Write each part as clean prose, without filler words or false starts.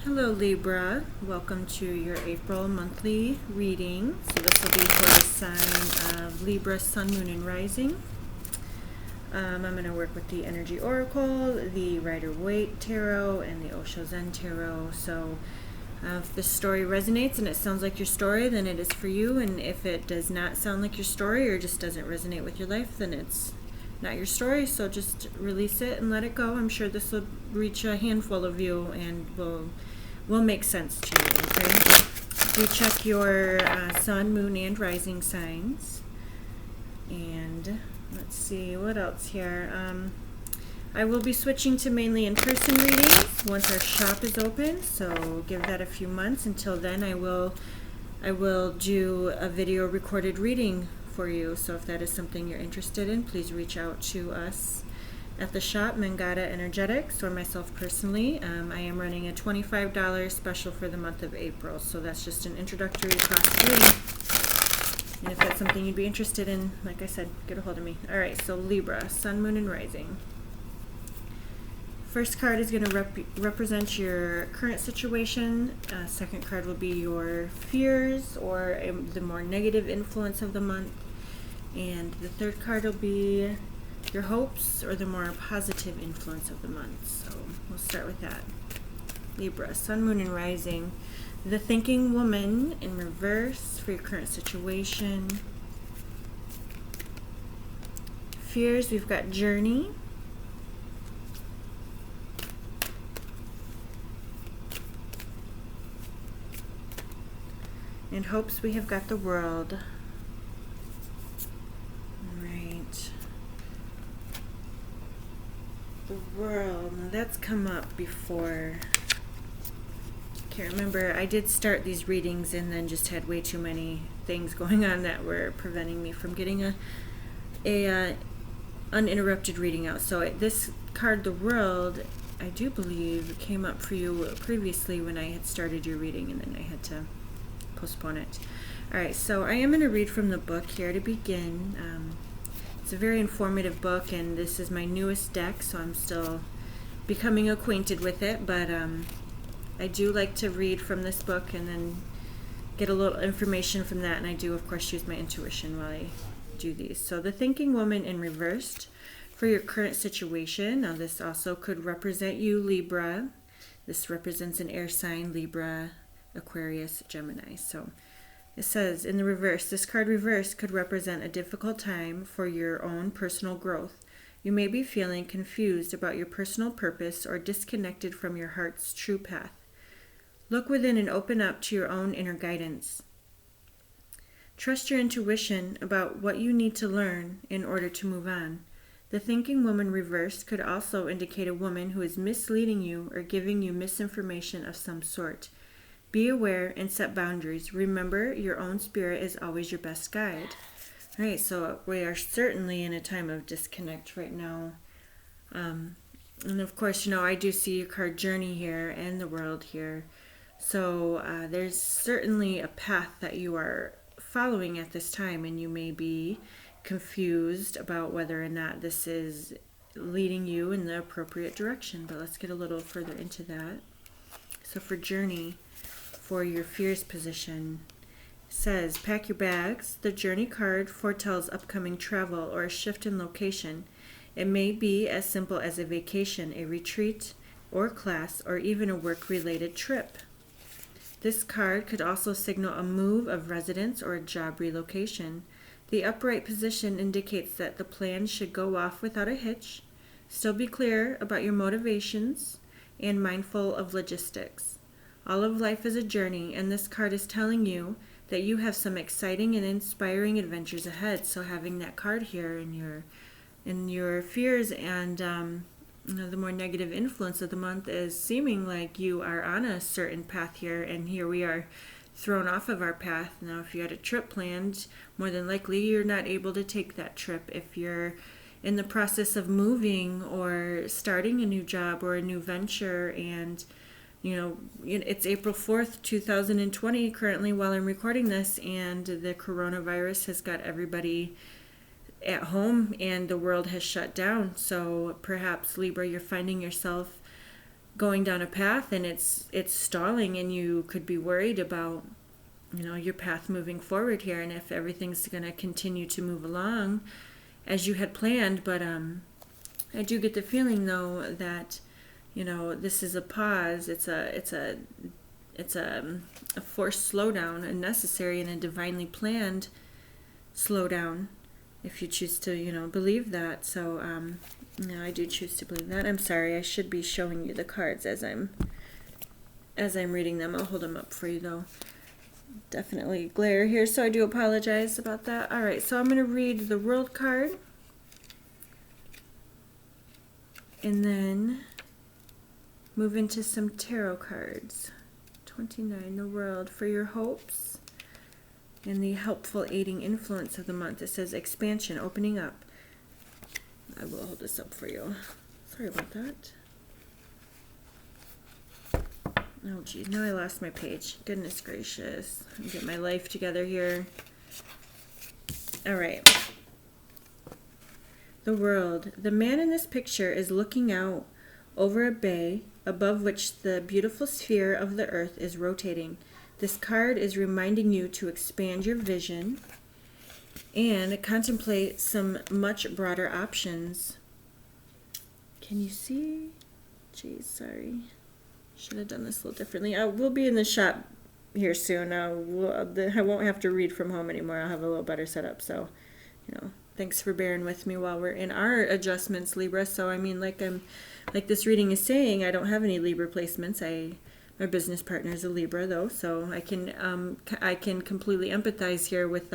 Hello Libra, welcome to your April monthly reading. So this will be for the sign of Libra, Sun, Moon, and Rising. I'm going to work with the Energy Oracle, the Rider-Waite Tarot, and the Osho Zen Tarot. So if this story resonates and it sounds like your story, then it is for you. And if it does not sound like your story or just doesn't resonate with your life, then it's not your story. So just release it and let it go. I'm sure this will reach a handful of you and will make sense to you, okay? You check your sun, moon, and rising signs. And let's see, what else here? I will be switching to mainly in-person readings once our shop is open, so give that a few months. Until then, I will do a video recorded reading for you. So if that is something you're interested in, please reach out to us at the shop, Mangata Energetics, or myself personally. I am running a $25 special for the month of April, so that's just an introductory cost reading. And if that's something you'd be interested in, like I said, get a hold of me. All right, so Libra, Sun, Moon, and Rising. First card is going to represent your current situation. Second card will be your fears or the more negative influence of the month. And the third card will be your hopes or the more positive influence of the month. So we'll start with that. Libra, Sun, Moon, and Rising. The Thinking Woman in reverse for your current situation. Fears, we've got Journey. And hopes, we have got the World. Right. The World. Now that's come up before. Can't remember. I did start these readings and then just had way too many things going on that were preventing me from getting a uninterrupted reading out. So this card, the World, I do believe came up for you previously when I had started your reading, and then I had to postpone it. Alright, so I am going to read from the book here to begin. It's a very informative book, and this is my newest deck, so I'm still becoming acquainted with it, but I do like to read from this book and then get a little information from that, and I do, of course, use my intuition while I do these. So the Thinking Woman in reversed for your current situation. Now this also could represent you, Libra. This represents an air sign, Libra, Aquarius, Gemini. So it says in the reverse, this card reverse could represent a difficult time for your own personal growth. You may be feeling confused about your personal purpose or disconnected from your heart's true path. Look within and open up to your own inner guidance. Trust your intuition about what you need to learn in order to move on. The Thinking Woman reversed could also indicate a woman who is misleading you or giving you misinformation of some sort. Be aware and set boundaries. Remember, your own spirit is always your best guide. All right, so we are certainly in a time of disconnect right now. And of course, I do see your card Journey here and the World here. So there's certainly a path that you are following at this time, and you may be confused about whether or not this is leading you in the appropriate direction. But let's get a little further into that. So for Journey, for your fears position, says, pack your bags. The Journey card foretells upcoming travel or a shift in location. It may be as simple as a vacation, a retreat, or class, or even a work-related trip. This card could also signal a move of residence or a job relocation. The upright position indicates that the plan should go off without a hitch. Still be clear about your motivations and mindful of logistics. All of life is a journey, and this card is telling you that you have some exciting and inspiring adventures ahead. So having that card here in your fears and the more negative influence of the month is seeming like you are on a certain path here, and here we are thrown off of our path. Now, if you had a trip planned, more than likely you're not able to take that trip. If you're in the process of moving or starting a new job or a new venture, and it's April 4th, 2020 currently while I'm recording this, and the coronavirus has got everybody at home and the world has shut down. So perhaps, Libra, you're finding yourself going down a path and it's stalling, and you could be worried about, your path moving forward here, and if everything's going to continue to move along as you had planned. But I do get the feeling though that this is a pause. It's a forced slowdown, a necessary and a divinely planned slowdown, if you choose to believe that. So I do choose to believe that. I'm sorry, I should be showing you the cards as I'm reading them. I'll hold them up for you though. Definitely glare here, so I do apologize about that. All right, so I'm going to read the World card, and then move into some tarot cards. 29, the World, for your hopes and the helpful aiding influence of the month. It says expansion, opening up. I will hold this up for you. Sorry about that. Oh geez, now I lost my page. Goodness gracious. I'll get my life together here. All right. The World. The man in this picture is looking out over a bay above which the beautiful sphere of the earth is rotating. This card is reminding you to expand your vision and contemplate some much broader options. Can you see? Geez, sorry. Should have done this a little differently. We'll be in the shop here soon. I won't have to read from home anymore. I'll have a little better setup. So, thanks for bearing with me while we're in our adjustments, Libra. So, like this reading is saying, I don't have any Libra placements. My business partner is a Libra though, so I can completely empathize here with.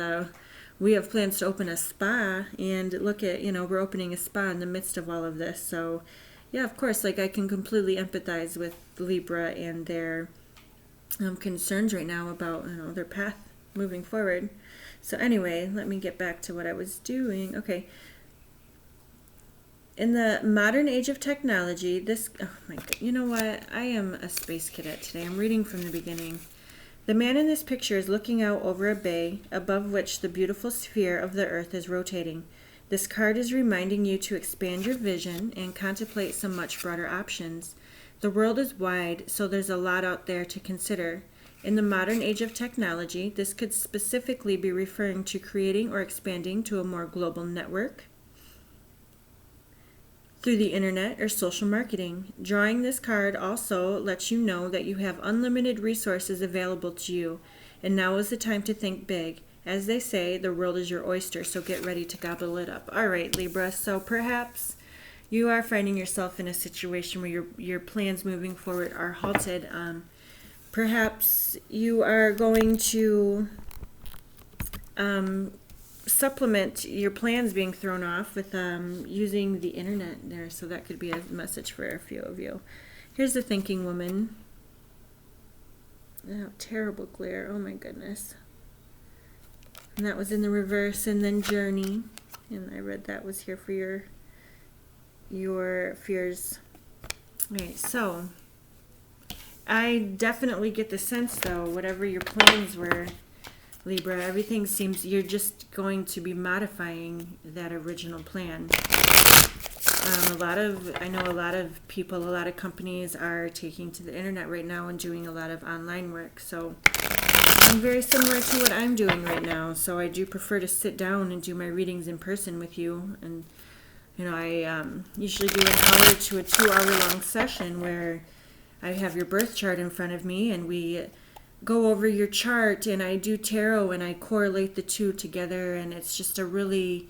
We have plans to open a spa, and look at we're opening a spa in the midst of all of this. So. Yeah, of course, I can completely empathize with Libra and their concerns right now about, their path moving forward. So anyway, let me get back to what I was doing. Okay. In the modern age of technology, oh my God, you know what? I am a space cadet today. I'm reading from the beginning. The man in this picture is looking out over a bay above which the beautiful sphere of the earth is rotating. This card is reminding you to expand your vision and contemplate some much broader options. The world is wide, so there's a lot out there to consider. In the modern age of technology, this could specifically be referring to creating or expanding to a more global network through the internet or social marketing. Drawing this card also lets you know that you have unlimited resources available to you, and now is the time to think big. As they say, the world is your oyster, so get ready to gobble it up. All right, Libra, so perhaps you are finding yourself in a situation where your plans moving forward are halted. Perhaps you are going to supplement your plans being thrown off with using the internet there, so that could be a message for a few of you. Here's the thinking woman. Oh, terrible glare. Oh my goodness. And that was in the reverse, and then journey, and I read that was here for your fears. All right, so I definitely get the sense though, whatever your plans were, Libra, everything seems you're just going to be modifying that original plan. I know a lot of people, a lot of companies are taking to the internet right now and doing a lot of online work. So very similar to what I'm doing right now. So I do prefer to sit down and do my readings in person with you. And, I usually do an hour to a 2-hour long session where I have your birth chart in front of me and we go over your chart, and I do tarot and I correlate the two together. And it's just a really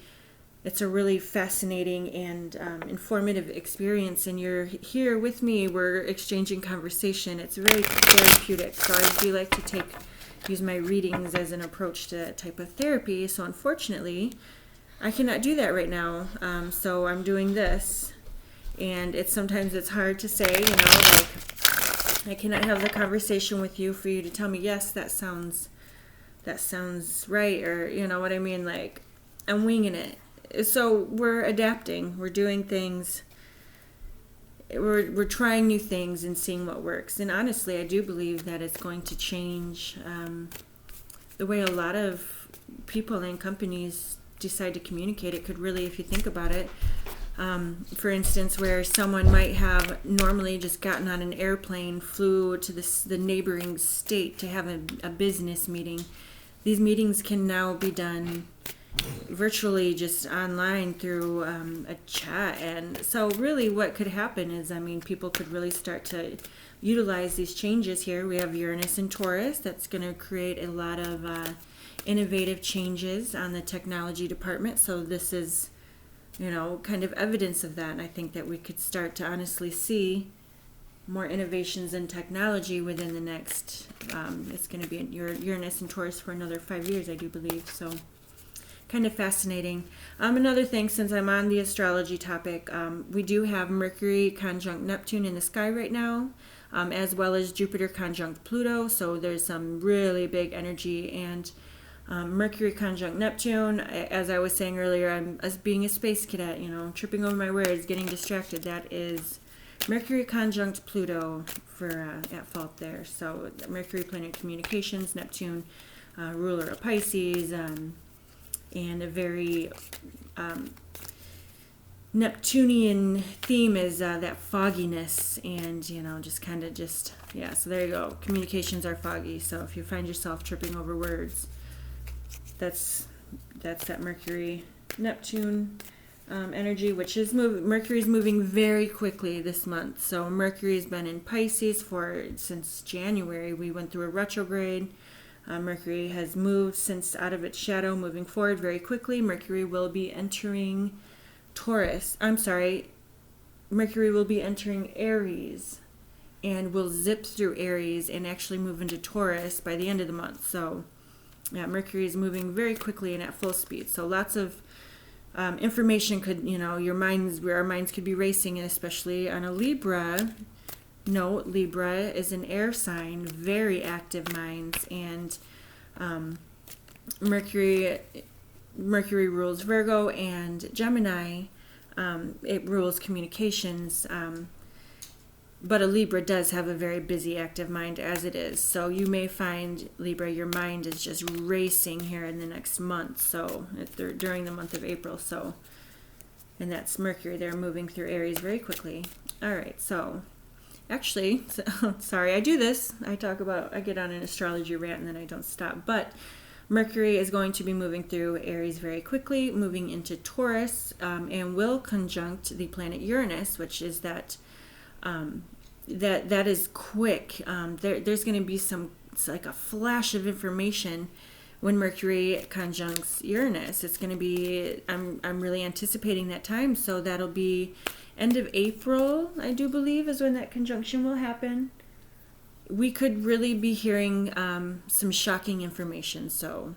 fascinating and informative experience. And you're here with me. We're exchanging conversation. It's very therapeutic. So I do like to use my readings as an approach to that type of therapy. So unfortunately, I cannot do that right now. So I'm doing this, and sometimes it's hard to say, I cannot have the conversation with you for you to tell me, yes, that sounds right, or you know what I mean, I'm winging it. So we're adapting, we're doing things, we're trying new things and seeing what works. And honestly, I do believe that it's going to change the way a lot of people and companies decide to communicate. It could really, if you think about it, For instance, where someone might have normally just gotten on an airplane, flew to the neighboring state to have a business meeting. These meetings can now be done virtually, just online through a chat. And so really what could happen is, I mean, people could really start to utilize these changes here. We have Uranus and Taurus. That's going to create a lot of innovative changes on the technology department. So this is, kind of evidence of that. And I think that we could start to honestly see more innovations in technology within the next, it's going to be Uranus and Taurus for another 5 years, I do believe. So kind of fascinating. Another thing, since I'm on the astrology topic, we do have Mercury conjunct Neptune in the sky right now, as well as Jupiter conjunct Pluto. So there's some really big energy. And Mercury conjunct Neptune, as I was saying earlier, I'm as being a space cadet, tripping over my words, getting distracted. That is Mercury conjunct Pluto for at fault there. So Mercury, planet communications, Neptune, ruler of Pisces, and a very Neptunian theme is that fogginess, and so there you go. Communications are foggy. So if you find yourself tripping over words, that's that Mercury Neptune energy, which is Mercury's moving very quickly this month. So Mercury's been in Pisces since January. We went through a retrograde. Mercury has moved since out of its shadow, moving forward very quickly. Mercury will be entering Mercury will be entering Aries, and will zip through Aries and actually move into Taurus by the end of the month. So yeah, Mercury is moving very quickly and at full speed. So lots of information could, our minds could be racing, and especially on a Libra note. Libra is an air sign, very active minds, and Mercury rules Virgo and Gemini. It rules communications. But a Libra does have a very busy, active mind as it is. So you may find, Libra, your mind is just racing here in the next month. So during the month of April. So, and that's Mercury. They're moving through Aries very quickly. All right. So actually, sorry, I do this. I get on an astrology rant and then I don't stop. But Mercury is going to be moving through Aries very quickly, moving into Taurus, and will conjunct the planet Uranus, which is that is quick. There's going to be it's like a flash of information when Mercury conjuncts Uranus. It's going to be, I'm really anticipating that time. So that'll be end of April, I do believe, is when that conjunction will happen. We could really be hearing some shocking information. So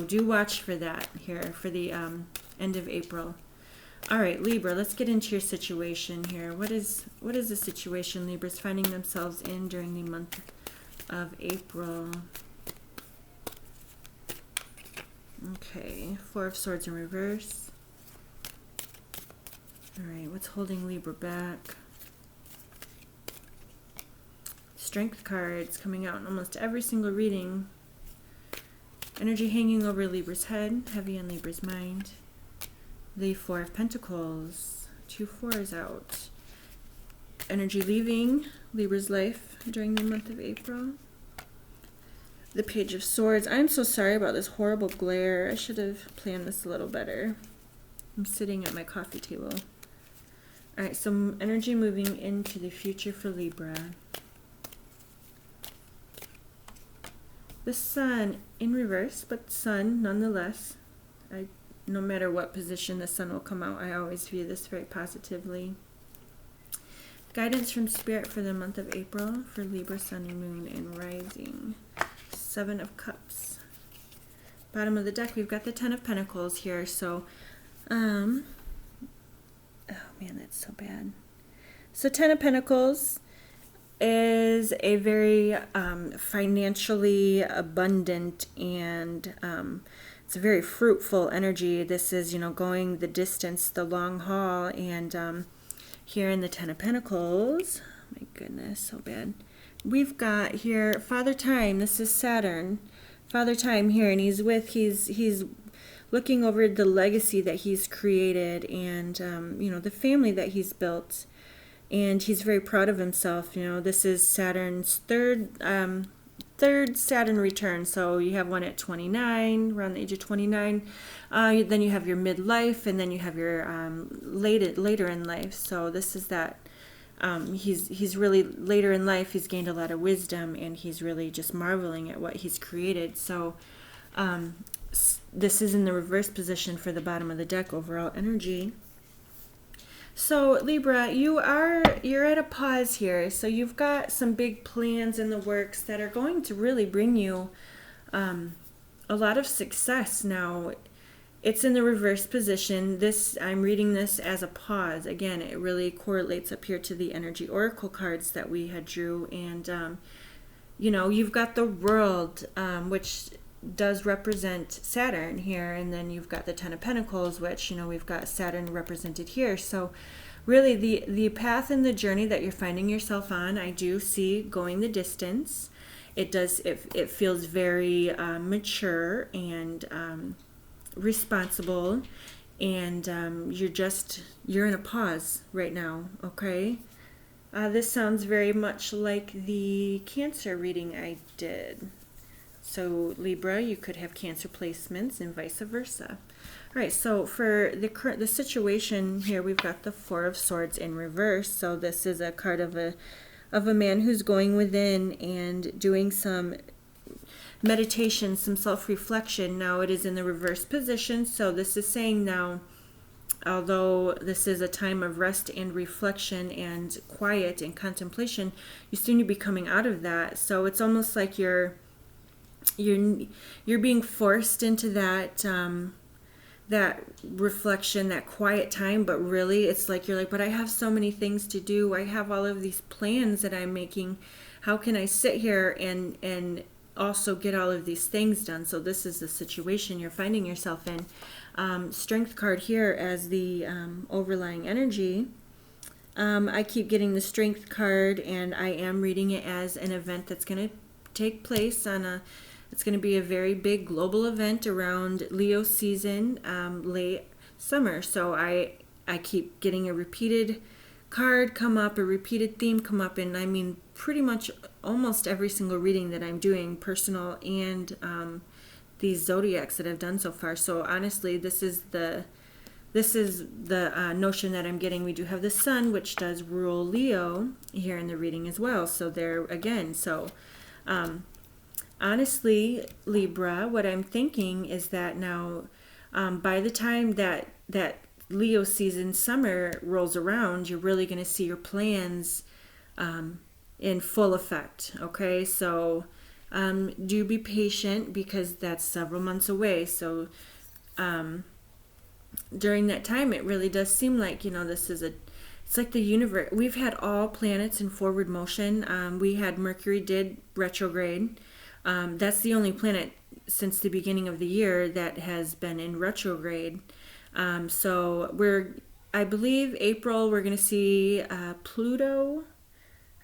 do watch for that here for the end of April. All right, Libra, let's get into your situation here. What is the situation Libra's finding themselves in during the month of April? Okay, Four of Swords in reverse. All right, what's holding Libra back? Strength cards coming out in almost every single reading. Energy hanging over Libra's head, heavy on Libra's mind. The Four of Pentacles, 2 4s out. Energy leaving Libra's life during the month of April. The Page of Swords. I'm so sorry about this horrible glare. I should have planned this a little better. I'm sitting at my coffee table. All right, so energy moving into the future for Libra. The Sun in reverse, but Sun nonetheless. No matter what position the Sun will come out, I always view this very positively. Guidance from Spirit for the month of April for Libra, Sun, and Moon, and Rising. 7 of Cups. Bottom of the deck, we've got the 10 of Pentacles here. So, oh man, that's so bad. So 10 of Pentacles is a very financially abundant and it's a very fruitful energy. This is, going the distance, the long haul. And here in the 10 of Pentacles, my goodness, so bad. We've got here Father Time. This is Saturn. Father Time here, and he's looking over the legacy that he's created and, the family that he's built. And he's very proud of himself. This is Saturn's third Saturn return. So you have one at 29, around the age of 29. Then you have your midlife, and then you have your later in life. So this is that. He's really later in life. He's gained a lot of wisdom, and he's really just marveling at what he's created. So this is in the reverse position for the bottom of the deck, overall energy. So Libra, you're at a pause here. So you've got some big plans in the works that are going to really bring you a lot of success. Now, it's in the reverse position. I'm reading this as a pause. Again, it really correlates up here to the energy oracle cards that we had drew. And you've got the World, which does represent Saturn here, and then you've got the Ten of Pentacles, which we've got Saturn represented here. So really the path and the journey that you're finding yourself on, I do see going the distance. It feels very mature and responsible, and you're in a pause right now. Okay, this sounds very much like the Cancer reading I did. So Libra, you could have Cancer placements and vice versa. All right, so for the situation here, we've got the Four of Swords in reverse. So this is a card of a man who's going within and doing some meditation, some self-reflection. Now it is in the reverse position. So this is saying now, although this is a time of rest and reflection and quiet and contemplation, you seem to be coming out of that. So it's almost like you're being forced into that reflection, that quiet time, but really it's like you're like, but I have so many things to do. I have all of these plans that I'm making. How can I sit here and also get all of these things done? So this is the situation you're finding yourself in. Strength card here as the overlying energy. I keep getting the Strength card, and I am reading it as an event that's going to take place it's going to be a very big global event around Leo season, late summer. So I keep getting a repeated card come up, a repeated theme come up, and I mean pretty much almost every single reading that I'm doing, personal and these zodiacs that I've done so far. So honestly, this is the notion that I'm getting. We do have the Sun, which does rule Leo here in the reading as well. So there again, honestly, Libra, what I'm thinking is that now, by the time that Leo season summer rolls around, you're really going to see your plans in full effect. Okay, so do be patient, because that's several months away. So during that time, it really does seem like it's like the universe. We've had all planets in forward motion. We had Mercury did retrograde. That's the only planet since the beginning of the year that has been in retrograde. So I believe April, we're going to see Pluto,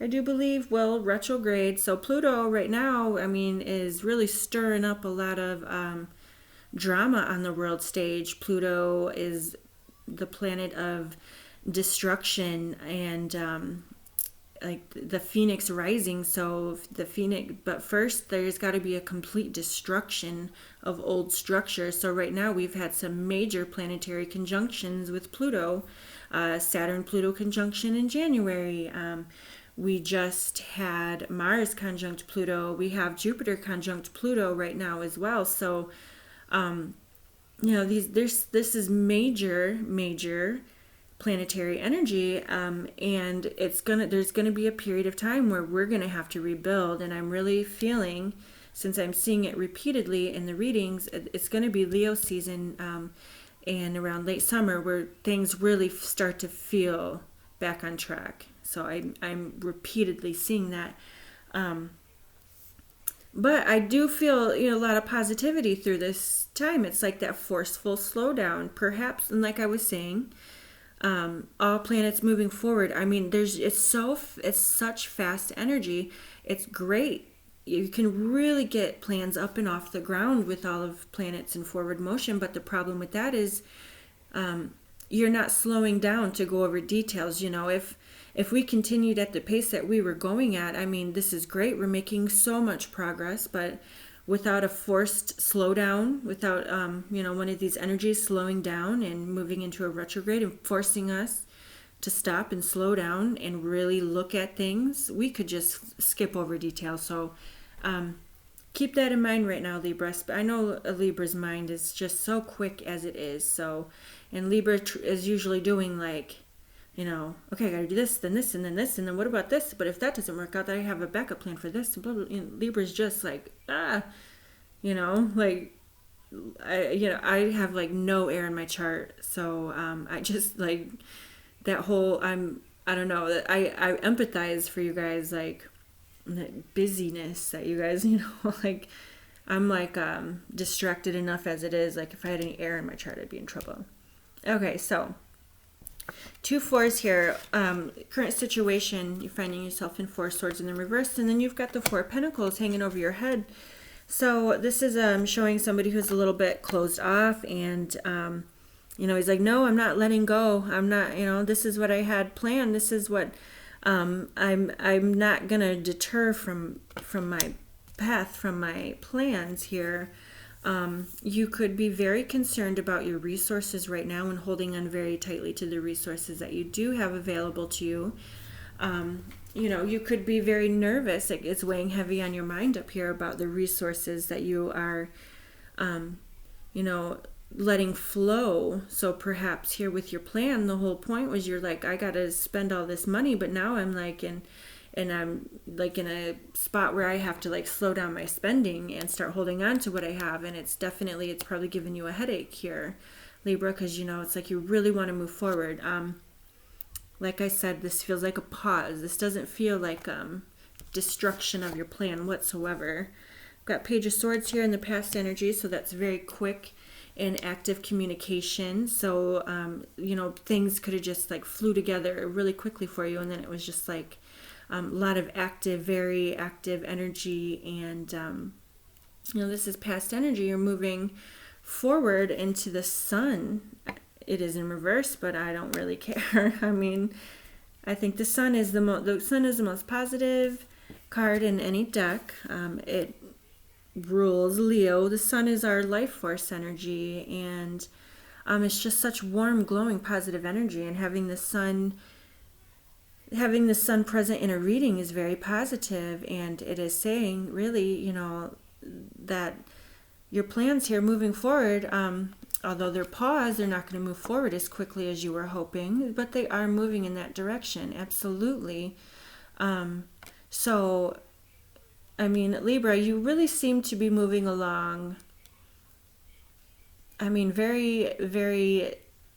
I do believe, will retrograde. So Pluto right now, is really stirring up a lot of drama on the world stage. Pluto is the planet of destruction and like the phoenix rising. So the phoenix, but first there's got to be a complete destruction of old structures. So right now we've had some major planetary conjunctions with Pluto. Saturn Pluto conjunction in January. We just had Mars conjunct Pluto. We have Jupiter conjunct Pluto right now as well. So this is major planetary energy, and there's gonna be a period of time where we're gonna have to rebuild. And I'm really feeling, since I'm seeing it repeatedly in the readings, it's gonna be Leo season, and around late summer where things really start to feel back on track. So I'm repeatedly seeing that, but I do feel a lot of positivity through this time. It's like that forceful slowdown, perhaps, and like I was saying, all planets moving forward. It's such fast energy. It's great. you can really get plans up and off the ground with all of planets in forward motion. But the problem with that is you're not slowing down to go over details. If we continued at the pace that we were going at, I mean, this is great. We're making so much progress, but without a forced slowdown, without one of these energies slowing down and moving into a retrograde and forcing us to stop and slow down and really look at things, we could just skip over details. So keep that in mind right now, Libra. I know a Libra's mind is just so quick as it is. So, and Libra is usually doing like, okay, I gotta do this, then this, and then this, and then what about this? But if that doesn't work out, then I have a backup plan for this. And blah, blah, blah. Libra's just like, I have like no air in my chart. So I just like that whole, I don't know, I empathize for you guys, like that busyness that you guys, like I'm like distracted enough as it is. Like if I had any air in my chart, I'd be in trouble. Okay, so 2 4s here. Current situation, you're finding yourself in 4 swords in the reverse, and then you've got the 4 pentacles hanging over your head. So this is showing somebody who's a little bit closed off, and he's like, no, I'm not letting go. I'm not, this is what I had planned. This is what I'm not gonna deter from my path, from my plans here. You could be very concerned about your resources right now and holding on very tightly to the resources that you do have available to you. You could be very nervous. It's weighing heavy on your mind up here about the resources that you are, letting flow. So perhaps here with your plan, the whole point was you're like, I got to spend all this money, but now I'm like I'm like in a spot where I have to like slow down my spending and start holding on to what I have. And it's probably giving you a headache here, Libra, because it's like you really want to move forward. Like I said, this feels like a pause. This doesn't feel like destruction of your plan whatsoever. I've got Page of Swords here in the past energy, so that's very quick and active communication. So things could have just like flew together really quickly for you, and then it was just like a lot of very active energy. And this is past energy. You're moving forward into the sun. It is in reverse, but I don't really care. I mean, I think the sun is the most positive card in any deck. It rules Leo. The sun is our life force energy, and it's just such warm, glowing, positive energy. And having the sun present in a reading is very positive, and it is saying really, that your plans here moving forward, although they're paused, they're not going to move forward as quickly as you were hoping, but they are moving in that direction, absolutely. So, I mean, Libra, you really seem to be moving along, I mean, very, very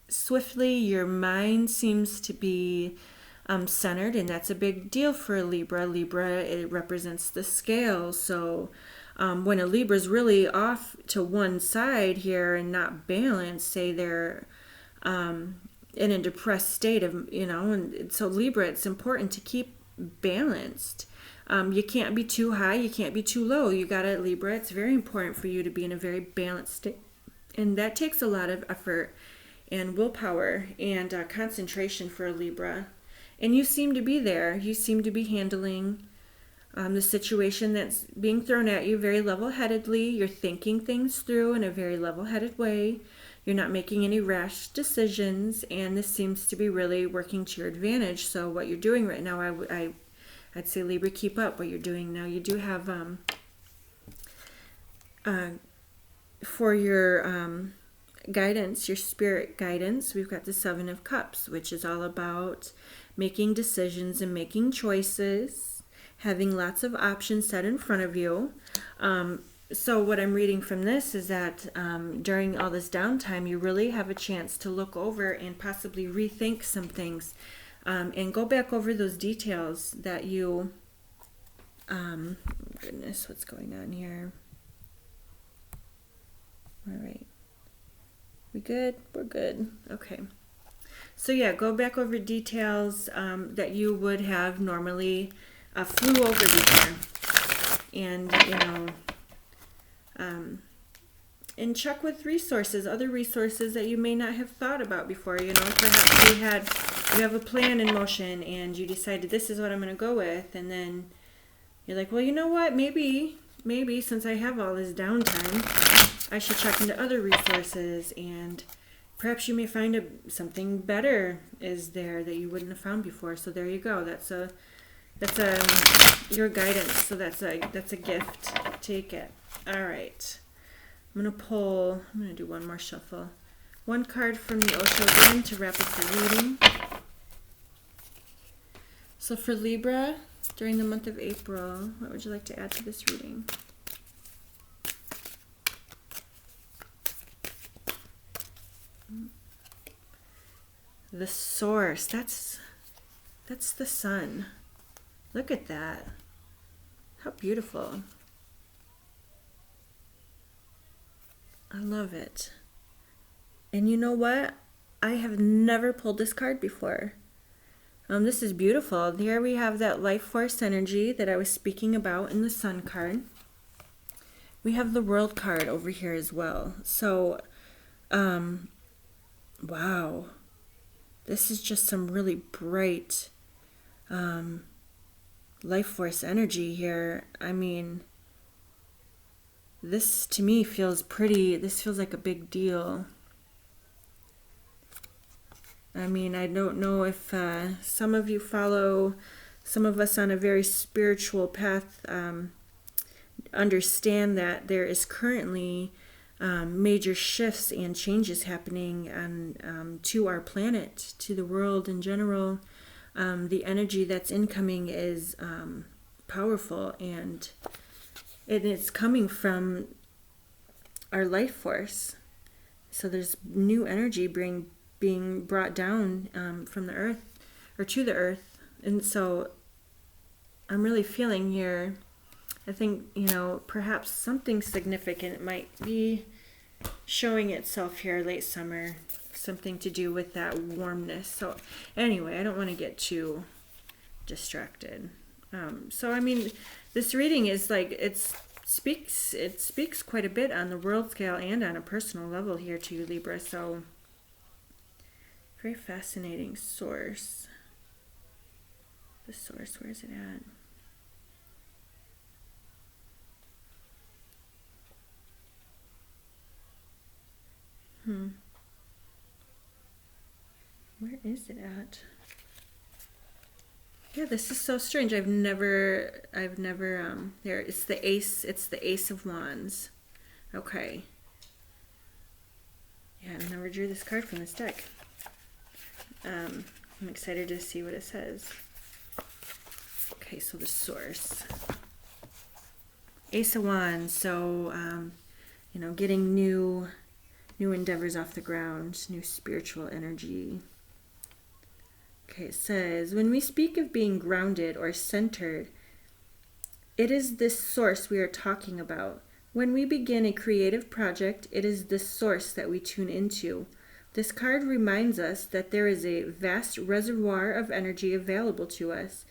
swiftly. Your mind seems to be centered, and that's a big deal for a Libra. Libra, it represents the scale. So when a Libra is really off to one side here and not balanced, say they're in a depressed state of, and so Libra, it's important to keep balanced. You can't be too high, you can't be too low. You got it, Libra. It's very important for you to be in a very balanced state, and that takes a lot of effort and willpower and concentration for a Libra. And you seem to be there. You seem to be handling the situation that's being thrown at you very level-headedly. You're thinking things through in a very level-headed way. You're not making any rash decisions, and this seems to be really working to your advantage. So what you're doing right now, I'd say, Libra, keep up what you're doing now. You do have, for your guidance, your spirit guidance, we've got the 7 of Cups, which is all about making decisions and making choices, having lots of options set in front of you. So what I'm reading from this is that during all this downtime, you really have a chance to look over and possibly rethink some things, and go back over those details that you, goodness, what's going on here? All right. We good? We're good. Okay. So yeah, go back over details that you would have normally flew over before. and and check with resources, other resources that you may not have thought about before. Perhaps you have a plan in motion and you decided this is what I'm going to go with, and then you're like, well, you know what? Maybe since I have all this downtime, I should check into other resources, and perhaps you may find something better is there that you wouldn't have found before. So there you go. That's your guidance. So that's a gift. Take it. All right. I'm gonna do one more shuffle. One card from the Osho again to wrap up the reading. So for Libra, during the month of April, what would you like to add to this reading? The source. That's the sun. Look at that. How beautiful. I love it. And you know what? I have never pulled this card before. This is beautiful. Here we have that life force energy that I was speaking about in the sun card. We have the world card over here as well. So, wow. This is just some really bright life force energy here. I mean, this to me feels like a big deal. I mean, I don't know if some of you follow some of us on a very spiritual path, understand that there is currently major shifts and changes happening to our planet, to the world in general. The energy that's incoming is powerful, and it's coming from our life force. So there's new energy being brought down from the earth, or to the earth. And so I'm really feeling here, I think, perhaps something significant might be showing itself here late summer, something to do with that warmness. So anyway, I don't want to get too distracted. So I mean, this reading is like, it speaks quite a bit on the world scale and on a personal level here to you, Libra. So very fascinating source. The source, where is it at? Where is it at? Yeah, this is so strange. I've never there, it's the Ace of Wands. Okay. Yeah, I never drew this card from this deck. I'm excited to see what it says. Okay, so the source. Ace of Wands, so getting new endeavors off the ground, new spiritual energy. Okay, it says, when we speak of being grounded or centered, it is this source we are talking about. When we begin a creative project, it is this source that we tune into. This card reminds us that there is a vast reservoir of energy available to us,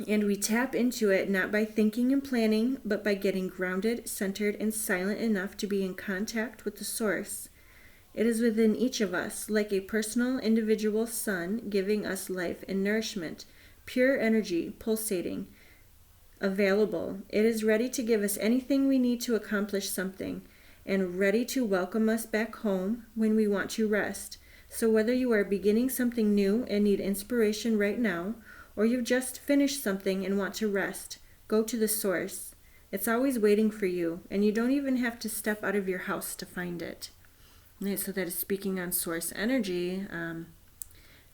and we tap into it not by thinking and planning, but by getting grounded, centered, and silent enough to be in contact with the source. It is within each of us, like a personal, individual sun, giving us life and nourishment, pure energy, pulsating, available. It is ready to give us anything we need to accomplish something, and ready to welcome us back home when we want to rest. So whether you are beginning something new and need inspiration right now, or you've just finished something and want to rest, go to the source. It's always waiting for you, and you don't even have to step out of your house to find it. So that is speaking on source energy, and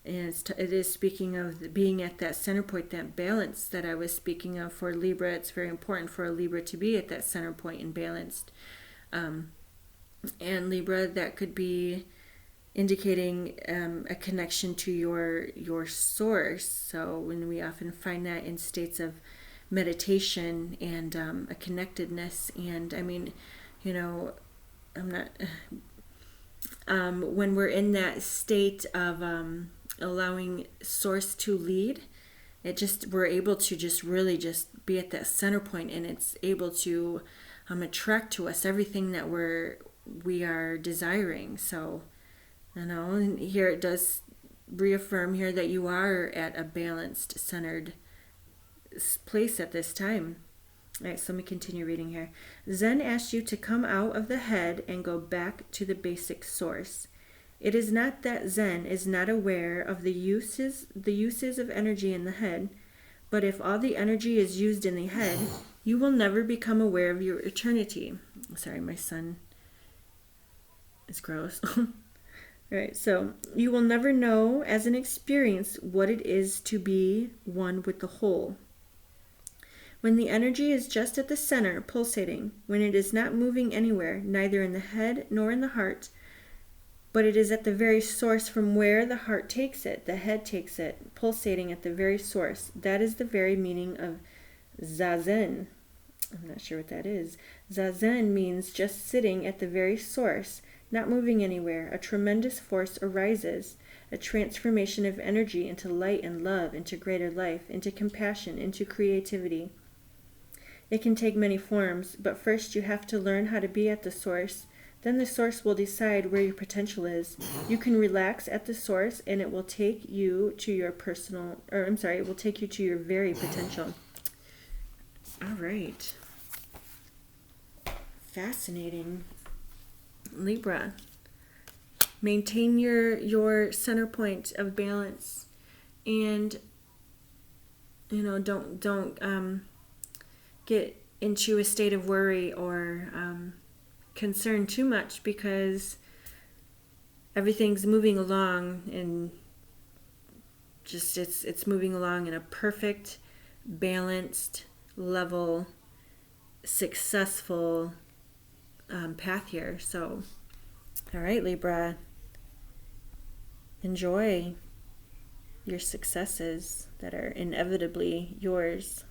it is speaking of being at that center point, that balance that I was speaking of for Libra. It's very important for a Libra to be at that center point and balanced. And Libra, that could be indicating a connection to your source. So when we often find that in states of meditation and a connectedness, and I mean, I'm not... when we're in that state of allowing source to lead, we're able to just really just be at that center point, and it's able to attract to us everything that we are desiring. So, and here it does reaffirm here that you are at a balanced, centered place at this time. All right, so let me continue reading here. Zen asks you to come out of the head and go back to the basic source. It is not that Zen is not aware of the uses of energy in the head, but if all the energy is used in the head, you will never become aware of your eternity. Sorry, my son is gross. All right, so you will never know as an experience what it is to be one with the whole. When the energy is just at the center, pulsating, when it is not moving anywhere, neither in the head nor in the heart, but it is at the very source from where the heart takes it, the head takes it, pulsating at the very source. That is the very meaning of Zazen. I'm not sure what that is. Zazen means just sitting at the very source, not moving anywhere. A tremendous force arises, a transformation of energy into light and love, into greater life, into compassion, into creativity. It can take many forms, but first you have to learn how to be at the source. Then the source will decide where your potential is. You can relax at the source and it will take you to your it will take you to your very potential. All right. Fascinating. Libra. Maintain your center point of balance, and don't get into a state of worry or concern too much, because everything's moving along, and just it's moving along in a perfect, balanced, level, successful path here. So, all right, Libra, enjoy your successes that are inevitably yours.